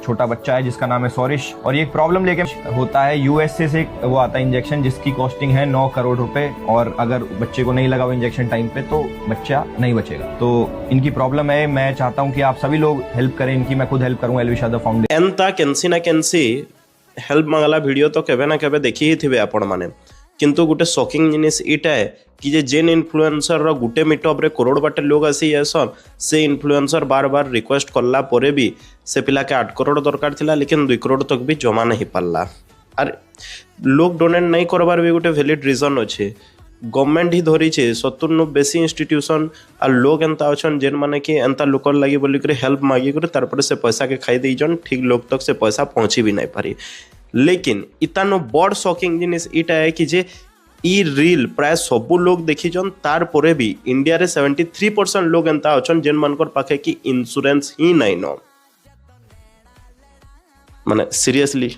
छोटा बच्चा है जिसका नाम है सौरिश, और ये एक प्रॉब्लम लेके होता है। यूएसए से वो आता है इंजेक्शन जिसकी कॉस्टिंग है 9 करोड़ रुपए, और अगर बच्चे को नहीं लगा वो इंजेक्शन टाइम पे तो बच्चा नहीं बचेगा। तो इनकी प्रॉब्लम है। मैं चाहता हूँ कि आप सभी लोग हेल्प करें इनकी। मैं खुद हेल्प करूँ एलविश यादव फाउंडेशन। एंता केनसी ना केनसी हेल्प मांगला वीडियो तो केबे ना केबे देखी ही थिबे आपण माने, किंतु गोटे शॉकिंग जिनिस इटा है कि जे जेन इन्फ्लुएंसर रो गुटे मीटअप रे करोड़ बाटे लोग आसी आसन, से इन्फ्लुएंसर बार बार रिक्वेस्ट करला परे भी से पिला के 8 करोड़ दरकार थिला, लेकिन 2 करोड़ तक भी जमा नहीं पाला। आर लोग डोनेट नहीं करबार भी गोटे वैलिड रीजन अच्छे। गवर्नमेंट ही धरी छे 70 बेसी इंस्टीट्यूशन आ लोग एंता अछन जेन माने कि एंता लोकर लागि बोली करे हेल्प मागी करे तार पर से पैसा के खाई देई जन ठीक लोग तक से पैसा पहुंची भी नहीं पारी। लेकिन इतानो बड़ शॉकिंग जिनिस इटा है कि जे ई रील प्राय सबू लोग देखी जन तार परे भी इंडिया रे 73% लोग एंता अछन जेन मानकर पाखे कि इंश्योरेंस ही नहीं न। माने सीरियसली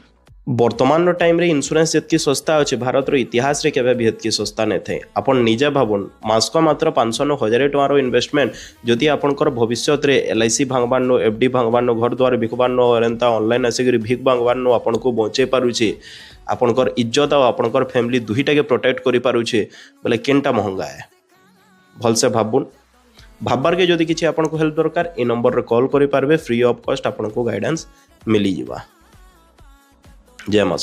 वर्तमान टाइम रे इंश्योरेंस जितकी सस्ता अच्छे भारत रो इतिहास रे केबे भी हेतकी सस्ता नहीं थे। आपण निजे भाबुन मासक मात्र 500-1000 टंकार इन्वेस्टमेंट जदि आपनकर भविष्य रे एलआईसी भांगबानो, एफडी भांगबानो, घर द्वार बिकबानो, और एंता ऑनलाइन आसिक भिक भांगबानो आपन को बचे पारुछे, आपनकर इज्जत और आपनकर फैमिली दुहीटा के प्रोटेक्ट करि पारुछे बोले केनटा महंगा है। भलसे भाबुन भाबार के जदि किछि आपन को हेल्प दरकार ए नंबर रे कॉल करि पारबे, फ्री ऑफ कॉस्ट आपन को गाइडेंस मिली जिवा। जय मां।